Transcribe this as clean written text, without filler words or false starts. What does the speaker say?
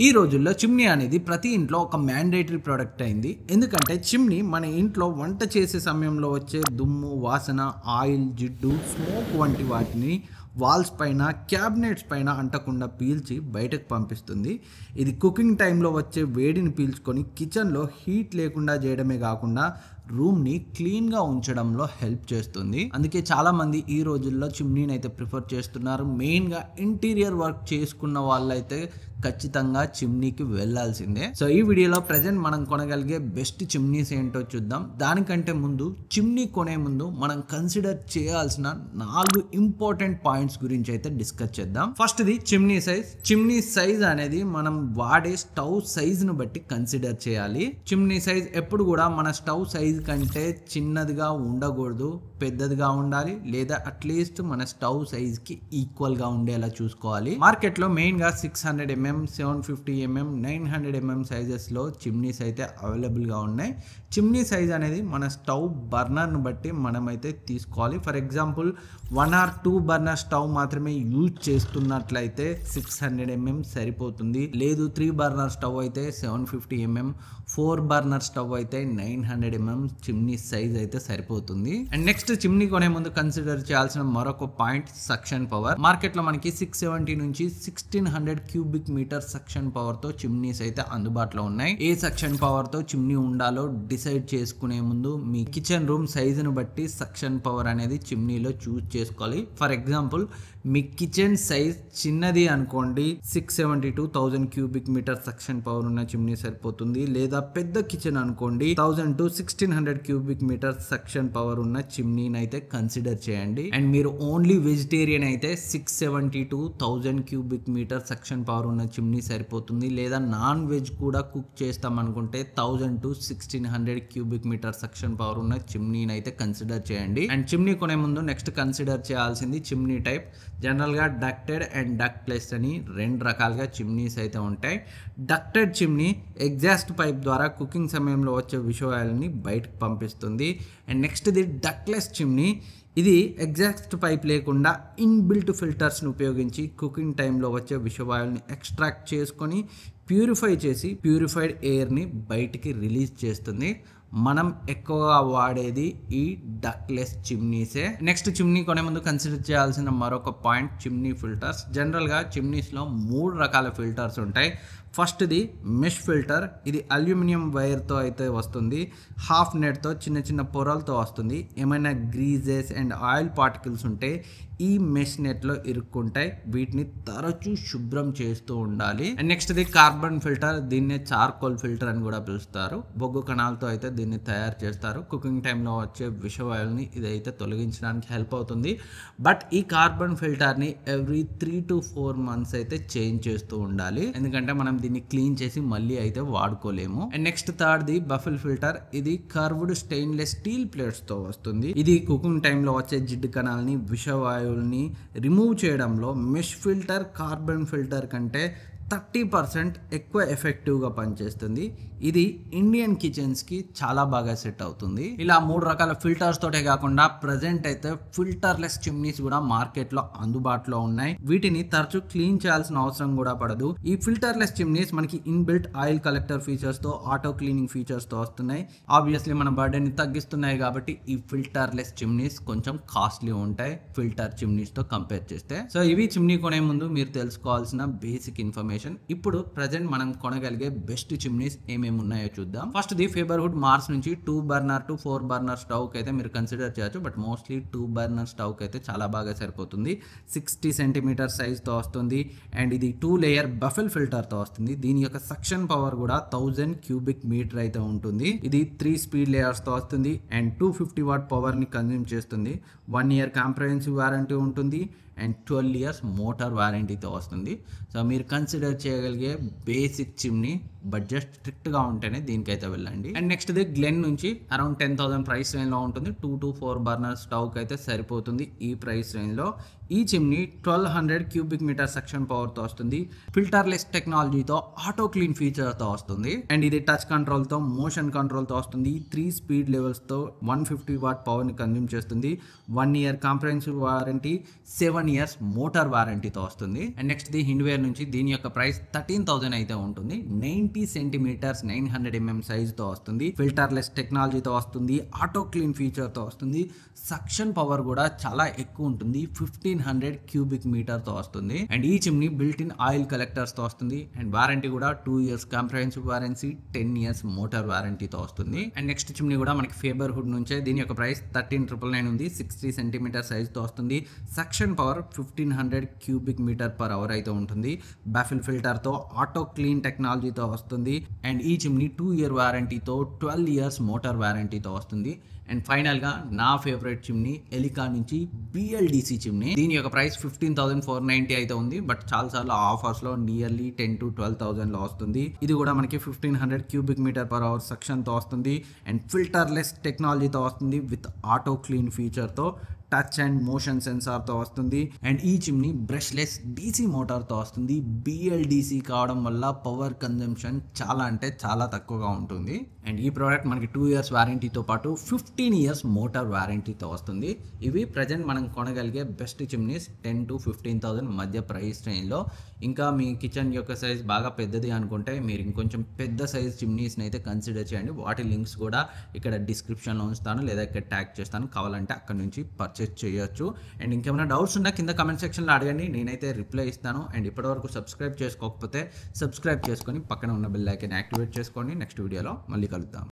ఈ రోజుల్లో చిమ్నీ అనేది ప్రతి ఇంట్లో ఒక మ్యాండేటరీ ప్రోడక్ట్ అయింది. ఎందుకంటే చిమ్నీ మన ఇంట్లో వంట చేసే సమయంలో వచ్చే దుమ్ము, వాసన, ఆయిల్, జిడ్డు, స్మోక్ వంటి వాటిని వాల్స్ పైన, క్యాబినెట్స్ పైన అంటకుండా పీల్చి బయటకు పంపిస్తుంది. ఇది కుకింగ్ టైంలో వచ్చే వేడిని పీల్చుకొని కిచెన్లో హీట్ లేకుండా చేయడమే కాకుండా రూమ్ని క్లీన్గా ఉంచడంలో హెల్ప్ చేస్తుంది. అందుకే చాలామంది ఈ రోజుల్లో చిమ్నీని అయితే ప్రిఫర్ చేస్తున్నారు. మెయిన్గా ఇంటీరియర్ వర్క్ చేసుకున్న వాళ్ళైతే ఖచ్చితంగా చిమ్నీకి వెళ్ళాల్సిందే. సో ఈ వీడియోలో ప్రజెంట్ మనం కొనగలిగే బెస్ట్ చిమ్నీస్ ఏంటో చూద్దాం. దానికంటే ముందు చిమ్నీ కొనే ముందు మనం కన్సిడర్ చేయాల్సిన 4 ఇంపార్టెంట్ పాయింట్స్ గురించి అయితే డిస్కస్ చేద్దాం. ఫస్ట్ది చిమ్నీ సైజ్. చిమ్నీ సైజ్ అనేది మనం వాడే స్టవ్ సైజ్ను బట్టి కన్సిడర్ చేయాలి. చిమ్నీ సైజ్ ఎప్పుడు కూడా మన స్టవ్ సైజ్ కంటే చిన్నదిగా ఉండకూడదు, పెద్దదిగా ఉండాలి, లేదా అట్లీస్ట్ మన స్టవ్ సైజ్ కి ఈక్వల్ గా ఉండేలా చూసుకోవాలి. మార్కెట్ లో మెయిన్ గా 600 mm, 750 mm, 900 mm సైజెస్ లో చిమ్నీస్ అయితే అవైలబుల్ గా ఉన్నాయి. చిమ్నీ సైజ్ అనేది మన స్టవ్ బర్నర్ ను బట్టి మనం అయితే తీసుకోవాలి. For example 1 or 2 burner stove మాత్రమే యూజ్ చేస్తున్నట్లయితే 600 mm సరిపోతుంది. లేదు 3 బర్నర్ స్టవ్ అయితే 750 mm, 4 బర్నర్ స్టవ్ అయితే 900 mm చిమ్నీ సైజ్ అయితే సరిపోతుంది. అండ్ నెక్స్ట్ చిమ్నీ కొనే ముందు కన్సిడర్ చేయాల్సిన మరొక పాయింట్ సక్షన్ పవర్. మార్కెట్ లో మనకి 670 నుంచి 1600 క్యూబిక్ మీటర్ సక్షన్ పవర్ తో చిమ్నీస్ అయితే అందుబాటులో ఉన్నాయి. ఏ సక్షన్ పవర్ తో చిమ్నీ ఉండాలో డిసైడ్ చేసుకునే ముందు మీ కిచెన్ రూమ్ సైజును బట్టి సక్షన్ పవర్ అనేది చిమ్నీలో చూస్ చేసుకోవాలి. ఫర్ ఎగ్జాంపుల్ మీ కిచెన్ సైజ్ చిన్నది అనుకోండి, 670 to 1000 cubic metre suction power ఉన్న చిమ్నీ సరిపోతుంది. లేదా పెద్ద కిచెన్ అనుకోండి, 1000 to 1600 cubic metre suction power ఉన్న చిమ్నీని అయితే కన్సిడర్ చేయండి. అండ్ మీరు ఓన్లీ వెజిటేరియన్ అయితే 670 to 1000 cubic metre suction power ఉన్న చిమ్నీ సరిపోతుంది. లేదా నాన్ వెజ్ కూడా కుక్ చేస్తాం అనుకుంటే 1000 to 1600 cubic metre suction power ఉన్న చిమ్నీని అయితే కన్సిడర్ చేయండి. అండ్ చిమ్నీ కొనే ముందు నెక్స్ట్ కన్సిడర్ చేయాల్సింది చిమ్నీ టైప్. జనరల్ గా డక్టెడ్ అండ్ డక్ట్లెస్ అని 2 రకాలుగా చిమ్నీస్ అయితే ఉంటాయి. డక్టెడ్ చిమ్నీ ఎగ్జాస్ట్ పైప్ ద్వారా కుకింగ్ సమయంలో వచ్చే విషవాయువులని బయటకు పంపిస్తుంది. అండ్ నెక్స్ట్ ఇది డక్ట్లెస్ చిమ్నీ. ఇది ఎగ్జాస్ట్ పైప్ లేకుండా ఇన్బిల్ట్ ఫిల్టర్స్ని ఉపయోగించి కుకింగ్ టైంలో వచ్చే విషవాయువుని ఎక్స్ట్రాక్ట్ చేసుకొని ప్యూరిఫై చేసి ప్యూరిఫైడ్ ఎయిర్ని బయటికి రిలీజ్ చేస్తుంది. మనం ఎక్కువగా వాడేది ఈ డక్లెస్ చిమ్నీసే. నెక్స్ట్ చిమ్నీ కొనే ముందు కన్సిడర్ చేయాల్సిన మరొక పాయింట్ చిమ్నీ ఫిల్టర్స్. జనరల్గా చిమ్నీస్లో 3 రకాల ఫిల్టర్స్ ఉంటాయి. ఫస్ట్ది మెష్ ఫిల్టర్. ఇది అల్యూమినియం వైర్తో అయితే వస్తుంది. హాఫ్ నెట్తో చిన్న చిన్న పొరలతో వస్తుంది. ఏమైనా గ్రీజెస్ అండ్ ఆయిల్ పార్టికల్స్ ఉంటే ఈ మెష్ నెట్లో ఇరుక్కుంటాయి. వీటిని తరచూ శుభ్రం చేస్తూ ఉండాలి. అండ్ నెక్స్ట్ది కార్బన్ ఫిల్టర్. దీన్నే చార్కోల్ ఫిల్టర్ అని కూడా పిలుస్తారు. బొగ్గు కణాలతో అయితే దీన్ని తయారు చేస్తారు. కుకింగ్ టైంలో వచ్చే విషవాయువుని ఇదైతే తొలగించడానికి హెల్ప్ అవుతుంది. బట్ ఈ కార్బన్ ఫిల్టర్ని ఎవ్రీ 3 to 4 months అయితే చేంజ్ చేస్తూ ఉండాలి. ఎందుకంటే మనం దీన్ని క్లీన్ చేసి మళ్ళీ అయితే వాడుకోలేము. అండ్ నెక్స్ట్ థర్డ్ది బఫెల్ ఫిల్టర్. ఇది కర్వ్డ్ స్టెయిన్లెస్ స్టీల్ ప్లేట్స్ తో వస్తుంది. ఇది కుకింగ్ టైంలో వచ్చే జిడ్డు కణాలని, విషవాయువుల్ని రిమూవ్ చేయడంలో మెష్ ఫిల్టర్ కార్బన్ ఫిల్టర్ కంటే 30% ఎక్కువ ఎఫెక్టివ్గా పనిచేస్తుంది. ఇది ఇండియన్ కిచెన్స్కి చాలా బాగా సెట్ అవుతుంది. ఇలా 3 రకాల ఫిల్టర్స్ తోటే కాకుండా ప్రజెంట్ అయితే ఫిల్టర్లెస్ చిమ్నీస్ కూడా మార్కెట్లో అందుబాటులో ఉన్నాయి. వీటిని తరచూ క్లీన్ చేయాల్సిన అవసరం కూడా పడదు. ఈ ఫిల్టర్లెస్ చిమ్నీస్ మనకి ఇన్బిల్ట్ ఆయిల్ కలెక్టర్ ఫీచర్స్తో, ఆటో క్లీనింగ్ ఫీచర్స్తో వస్తున్నాయి. ఆబ్వియస్లీ మన బర్డెని తగ్గిస్తున్నాయి కాబట్టి ఈ ఫిల్టర్లెస్ చిమ్నీస్ కొంచెం కాస్ట్లీ ఉంటాయి ఫిల్టర్ చిమ్నీస్తో కంపేర్ చేస్తే. సో ఇవి చిమ్నీ కొనే ముందు మీరు తెలుసుకోవాల్సిన బేసిక్ ఇన్ఫర్మేషన్. ఇప్పుడు ప్రజెంట్ మనం కొనగలిగే బెస్ట్ చిమ్నీస్ ఏమేమి ఉన్నాయో చూద్దాం. ఫస్ట్ ది ఫేబర్హుడ్ మార్స్ నుంచి 2 బర్నర్ టు 4 బర్నర్ స్టవ్ కి అయితే మీరు కన్సిడర్ చేయొచ్చు. బట్ మోస్ట్లీ 2 బర్నర్ స్టవ్ కి అయితే చాలా బాగా సరిపోతుంది. 60 cm సైజ్ తో వస్తుంది. అండ్ ఇది 2 లేయర్ బఫెల్ ఫిల్టర్ తో వస్తుంది. దీని యొక్క సక్షన్ పవర్ కూడా 1000 క్యూబిక్ మీటర్ అయితే ఉంటుంది. ఇది 3 స్పీడ్ లేయర్స్ తో వస్తుంది. అండ్ 250 వాట్ పవర్ ని కన్జ్యూమ్ చేస్తుంది. 1 year కాంప్రహెన్సివ్ వారంటీ ఉంటుంది. అండ్ 12 years మోటార్ వారంటీతో వస్తుంది. సో మీరు కన్సిడర్ చేయగలిగే బేసిక్ చిమ్నీ బడ్జెట్ స్ట్రిక్ట్గా ఉంటేనే దీనికైతే వెళ్ళండి. అండ్ నెక్స్ట్ ది గ్లెన్ నుంచి అరౌండ్ 10,000 ప్రైస్ రేంజ్లో ఉంటుంది. 2 to 4 బర్నర్ స్టవ్కి అయితే సరిపోతుంది ఈ ప్రైస్ రేంజ్లో. ఈ చిమ్నీ 1200 క్యూబిక్ మీటర్ సక్షన్ పవర్తో వస్తుంది. ఫిల్టర్లెస్ టెక్నాలజీతో ఆటో క్లీన్ ఫీచర్తో వస్తుంది. అండ్ ఇది టచ్ కంట్రోల్తో, మోషన్ కంట్రోల్తో వస్తుంది. 3 స్పీడ్ లెవెల్స్తో 150 వాట్ పవర్ని కన్జ్యూమ్ చేస్తుంది. 1 year comprehensive warranty, 7 years motor వారంటీతో వస్తుంది. అండ్ నెక్స్ట్ ది హిండ్వేర్ నుంచి దీని యొక్క ప్రైస్ 13,000 అయితే ఉంటుంది. 90 సెంటీమీటర్స్ 900 mm సైజ్తో వస్తుంది. ఫిల్టర్లెస్ టెక్నాలజీతో వస్తుంది. ఆటో క్లీన్ ఫీచర్తో వస్తుంది. సక్షన్ పవర్ కూడా చాలా ఎక్కువ ఉంటుంది. 1500 క్యూబిక్ మీటర్తో వస్తుంది. అండ్ ఈ చిమ్నీ బిల్ట్ ఇన్ ఆయిల్ కలెక్టర్స్తో వస్తుంది. అండ్ వారంటీ కూడా 2 years comprehensive warranty, 10 years motor వారంటీతో వస్తుంది. అండ్ నెక్స్ట్ చిమ్నీ కూడా మనకి ఫేబర్ హుడ్ నుంచే. దీని యొక్క ప్రైస్ 13,999 ఉంది. 60 సెంటీమీటర్ సైజ్తో వస్తుంది. Suction power 1500 cubic metre per hour అయితే ఉంటుంది. బాఫిల్ ఫిల్టర్తో, ఆటో క్లీన్ టెక్నాలజీతో వస్తుంది. అండ్ ఈ చిమ్నీ 2 year వారంటీతో, 12 years మోటార్ వారంటీతో వస్తుంది. అండ్ ఫైనల్గా నా ఫేవరెట్ చిమ్నీ ఎలికా నుంచి BLDC చిమ్నీ. దీని యొక్క ప్రైస్ 15,490 అయితే ఉంది. బట్ చాలాసార్లు ఆఫర్స్లో నియర్లీ 10 to 12,000లో వస్తుంది. ఇది కూడా మనకి 1500 క్యూబిక్ మీటర్ పర్ అవర్ సక్షన్తో వస్తుంది. అండ్ ఫిల్టర్లెస్ టెక్నాలజీతో వస్తుంది విత్ ఆటో క్లీన్ ఫీచర్తో, టచ్ అండ్ మోషన్ సెన్సార్తో వస్తుంది. అండ్ ఈ చిమ్నీ బ్రష్లెస్ DC మోటార్తో వస్తుంది. BLDC కావడం వల్ల పవర్ కన్జంప్షన్ చాలా అంటే చాలా తక్కువగా ఉంటుంది. అండ్ ఈ ప్రోడక్ట్ మనకి 2 years వారంటీతో పాటు 15 years మోటార్ వారంటీతో వస్తుంది. ఇవి ప్రజెంట్ మనం కొనగలిగే బెస్ట్ చిమ్నీస్ 10 to 15,000 మధ్య ప్రైస్ రేంజ్లో. ఇంకా మీ కిచెన్ యొక్క సైజ్ బాగా పెద్దది అనుకుంటే మీరు ఇంకొంచెం పెద్ద సైజ్ చిమ్నీస్ని అయితే కన్సిడర్ చేయండి. వాటి లింక్స్ కూడా ఇక్కడ డిస్క్రిప్షన్లో ఉంచుతాను, లేదా ఇక్కడ ట్యాగ్ చేస్తాను. కావాలంటే అక్కడ నుంచి పర్చేస్ చేయొచ్చు. అండ్ ఇంకేమైనా డౌట్స్ ఉన్నా కింద కమెంట్ సెక్షన్లో అడగండి, నేనైతే రిప్లై ఇస్తాను. అండ్ ఇప్పటివరకు సబ్స్క్రైబ్ చేసుకోకపోతే సబ్స్క్రైబ్ చేసుకొని పక్కన ఉన్న బెల్ ఐకాన్ యాక్టివేట్ చేసుకోండి. నెక్స్ట్ వీడియోలో మళ్ళీ కలుద్దాం.